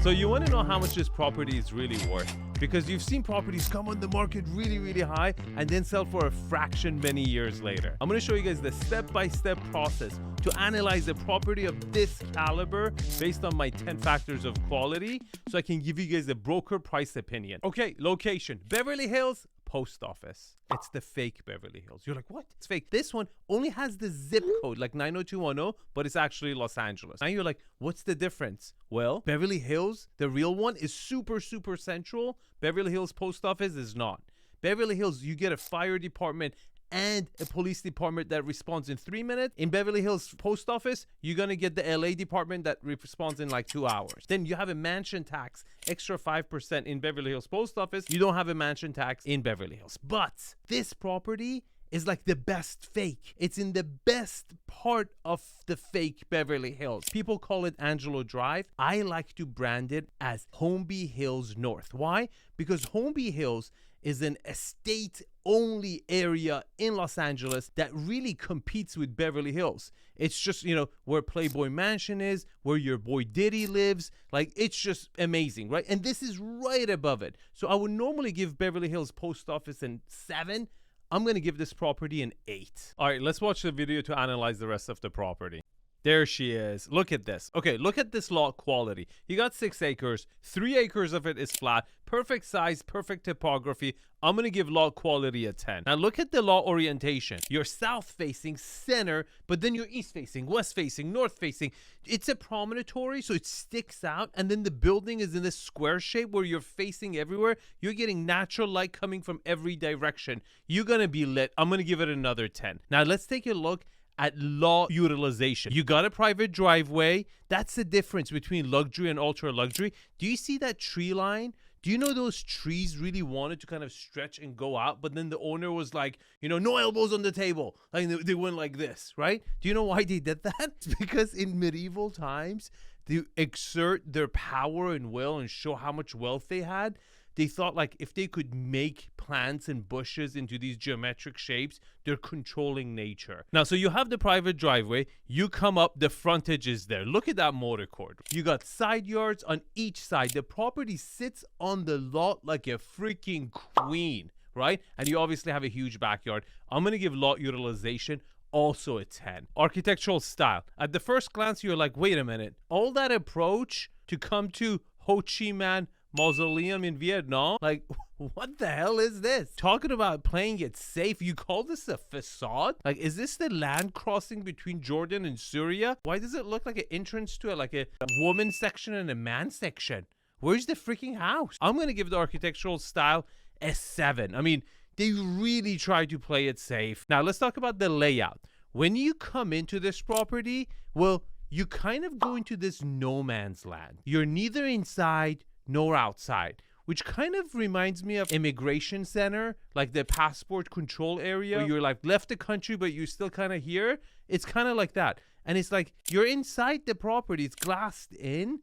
So you want to know how much this property is really worth, because you've seen properties come on the market really high and then sell for a fraction many years later. I'm going to show you guys the step-by-step process to analyze a property of this caliber based on my 10 factors of quality, so I can give you guys a broker price opinion. Okay, location, Beverly Hills, post office. It's the fake Beverly Hills. You're like, what? It's fake. This one only has the zip code, like 90210, but it's actually Los Angeles. Now you're like, what's the difference? Well, Beverly Hills, the real one, is super central. Beverly Hills post office is not. Beverly Hills, you get a fire department and a police department that responds in 3 minutes. In Beverly Hills post office, you're gonna get the LA department that responds in like 2 hours. Then you have a mansion tax, extra 5% in Beverly Hills post office. You don't have a mansion tax in Beverly Hills. But this property is like the best fake. It's in the best part of the fake Beverly Hills. People call it Angelo Drive. I like to brand it as Holmby Hills North. Why? Because Holmby Hills is an estate-only area in Los Angeles that really competes with Beverly Hills. It's just, you know, where Playboy Mansion is, where your boy Diddy lives. Like, it's just amazing, right? And this is right above it. So I would normally give Beverly Hills post office a 7. I'm going to give this property an 8. All right, let's watch the video to analyze the rest of the property. There she is. Look at this. Okay, look at this lot quality. You got 6 acres. 3 acres of it is flat. Perfect size, perfect topography. I'm going to give lot quality a 10. Now look at the lot orientation. You're south facing, center, but then you're east facing, west facing, north facing. It's a promontory, so it sticks out. And then the building is in this square shape where you're facing everywhere. You're getting natural light coming from every direction. You're going to be lit. I'm going to give it another 10. Now let's take a look at lot utilization. You got a private driveway. That's the difference between luxury and ultra luxury. Do you see that tree line? Do you know those trees really wanted to kind of stretch and go out, but then the owner was like, you know, no elbows on the table. Like they went like this, right? Do you know why they did that? It's because in medieval times, to exert their power and will and show how much wealth they had, they thought like if they could make plants and bushes into these geometric shapes, they're controlling nature. Now, so you have the private driveway, you come up, the frontage is there. Look at that motor court. You got side yards on each side. The property sits on the lot like a freaking queen, right? And you obviously have a huge backyard. I'm going to give lot utilization also a 10. Architectural style. At the first glance, you're like, wait a minute. All that approach to come to Ho Chi Minh Mausoleum in Vietnam? Like, what the hell is this? Talking about playing it safe, you call this a facade? Like, is this the land crossing between Jordan and Syria? Why does it look like an entrance to a woman section and a man section? Where's the freaking house? I'm gonna give the architectural style a 7. I mean, they really try to play it safe. Now, let's talk about the layout. When you come into this property, well, you kind of go into this no man's land. You're neither inside nor outside, which kind of reminds me of immigration center, like the passport control area where you're like left the country but you're still kind of here. It's kind of like that. And it's like you're inside the property, it's glassed in,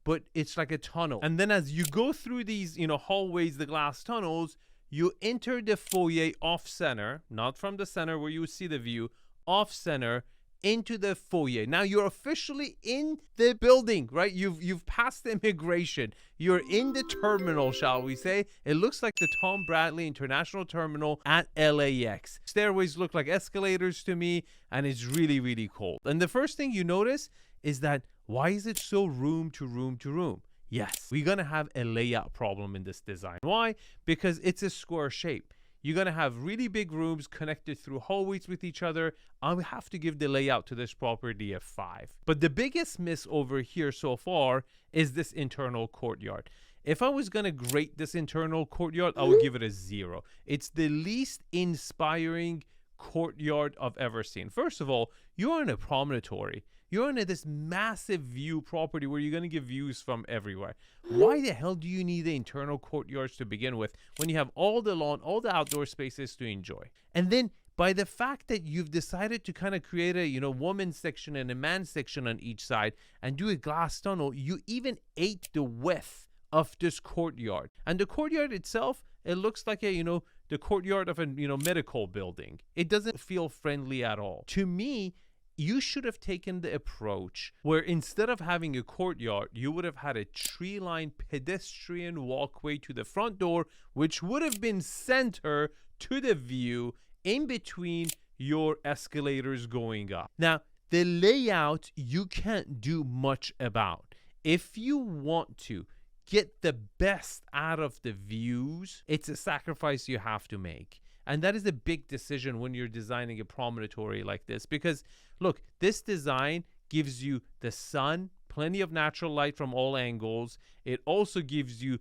but it's like a tunnel. And then as you go through these, you know, hallways, the glass tunnels, you enter the foyer off center, not from the center where you see the view, off center, into the foyer. Now you're officially in the building, right? You've passed the immigration. You're in the terminal, shall we say. It looks like the Tom Bradley International Terminal at LAX. Stairways look like escalators to me, and it's really cool. And the first thing you notice is that why is it so room to room to room? Yes, we're gonna have a layout problem in this design. Why? Because it's a square shape. You're going to have really big rooms connected through hallways with each other. I would have to give the layout to this property a 5. But the biggest miss over here so far is this internal courtyard. If I was going to grade this internal courtyard, I would give it a 0. It's the least inspiring courtyard I've ever seen. First of all, you're in a promontory. You're in this massive view property where you're going to get views from everywhere. Why the hell do you need the internal courtyards to begin with when you have all the lawn, all the outdoor spaces to enjoy? And then by the fact that you've decided to kind of create a, you know, woman section and a man section on each side and do a glass tunnel, you even ate the width of this courtyard. And the courtyard itself, it looks like a, you know, the courtyard of a, you know, medical building. It doesn't feel friendly at all. To me, you should have taken the approach where instead of having a courtyard, you would have had a tree-lined pedestrian walkway to the front door, which would have been center to the view in between your escalators going up. Now, the layout you can't do much about. If you want to get the best out of the views, it's a sacrifice you have to make. And that is a big decision when you're designing a promontory like this, because look, this design gives you the sun, plenty of natural light from all angles. It also gives you,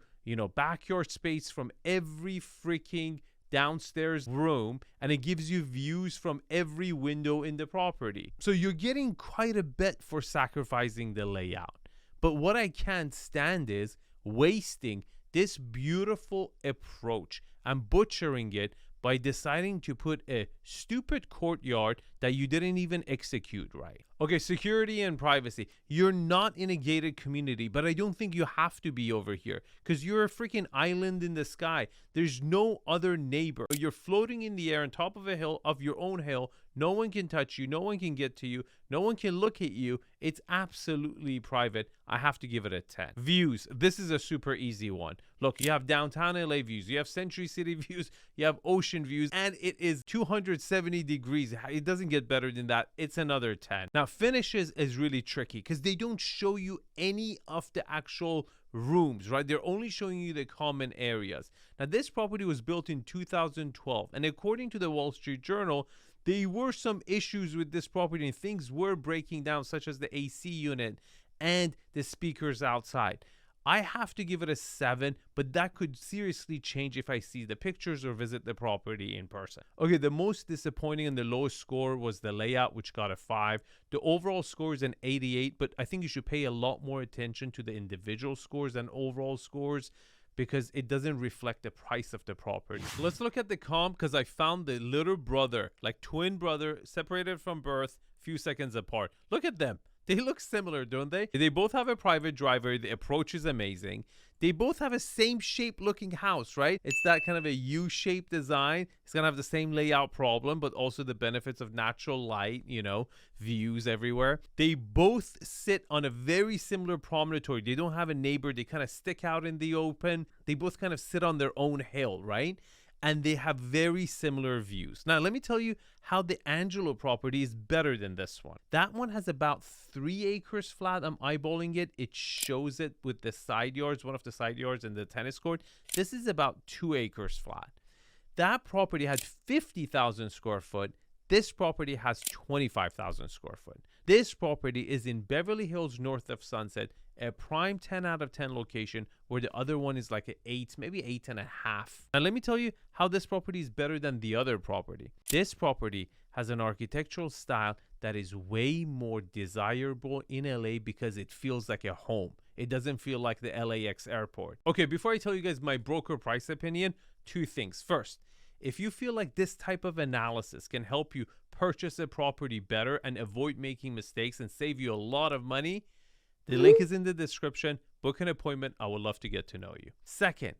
backyard space from every freaking downstairs room, and it gives you views from every window in the property. So you're getting quite a bit for sacrificing the layout. But what I can't stand is wasting this beautiful approach and butchering it by deciding to put a stupid courtyard that you didn't even execute right. Okay, security and privacy. You're not in a gated community, but I don't think you have to be over here because you're a freaking island in the sky. There's no other neighbor. You're floating in the air on top of a hill, of your own hill. No one can touch you. No one can get to you. No one can look at you. It's absolutely private. I have to give it a 10. Views. This is a super easy one. Look, you have downtown LA views. You have Century City views. You have ocean views. And it is 270 degrees. It doesn't get better than that. It's another 10. Now, finishes is really tricky because they don't show you any of the actual rooms, right? They're only showing you the common areas. Now, this property was built in 2012. And according to the Wall Street Journal, there were some issues with this property and things were breaking down, such as the AC unit and the speakers outside. I have to give it a 7, but that could seriously change if I see the pictures or visit the property in person. Okay, the most disappointing and the lowest score was the layout, which got a 5. The overall score is an 88, but I think you should pay a lot more attention to the individual scores and overall scores, because it doesn't reflect the price of the property. Let's look at the comp, because I found the little brother, like twin brother, separated from birth, few seconds apart. Look at them. They look similar, don't they? They both have a private driveway. The approach is amazing. They both have a same shape looking house, right? It's that kind of a U-shaped design. It's gonna have the same layout problem, but also the benefits of natural light, views everywhere. They both sit on a very similar promontory. They don't have a neighbor. They kind of stick out in the open. They both kind of sit on their own hill, right? And they have very similar views. Now, let me tell you how the Angelo property is better than this one. That one has about 3 acres flat. I'm eyeballing it. It shows it with the side yards, one of the side yards and the tennis court. This is about 2 acres flat. That property has 50,000 square foot. This property has 25,000 square foot. This property is in Beverly Hills, north of Sunset, a prime 10 out of 10 location, where the other one is like an 8, maybe 8.5. And let me tell you how this property is better than the other property. This property has an architectural style that is way more desirable in LA because it feels like a home. It doesn't feel like the LAX airport. Okay, before I tell you guys my broker price opinion, 2 things. First, if you feel like this type of analysis can help you purchase a property better and avoid making mistakes and save you a lot of money, the link is in the description. Book an appointment. I would love to get to know you. Second,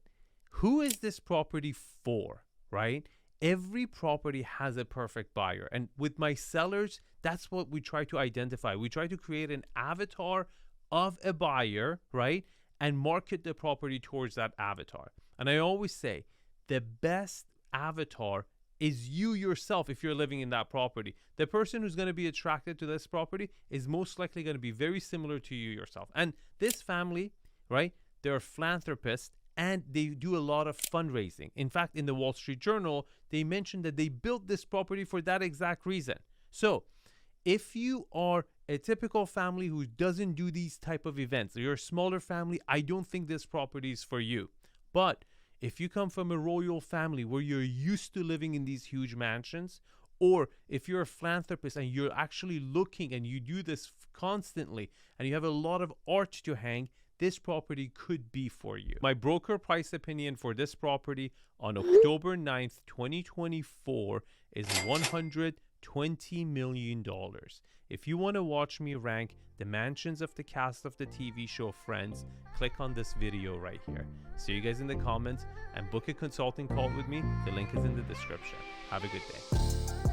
who is this property for, right? Every property has a perfect buyer. And with my sellers, that's what we try to identify. We try to create an avatar of a buyer, right? And market the property towards that avatar. And I always say the best avatar is you yourself if you're living in that property. The person who's going to be attracted to this property is most likely going to be very similar to you yourself. And this family, right, they're philanthropists and they do a lot of fundraising. In fact, in the Wall Street Journal, they mentioned that they built this property for that exact reason. So if you are a typical family who doesn't do these type of events, or you're a smaller family, I don't think this property is for you. But if you come from a royal family where you're used to living in these huge mansions, or if you're a philanthropist and you're actually looking and you do this constantly and you have a lot of art to hang, this property could be for you. My broker price opinion for this property on October 9th, 2024 is $120 million. If you want to watch me rank the mansions of the cast of the TV show Friends, click on this video right here. See you guys in the comments and book a consulting call with me. The link is in the description. Have a good day.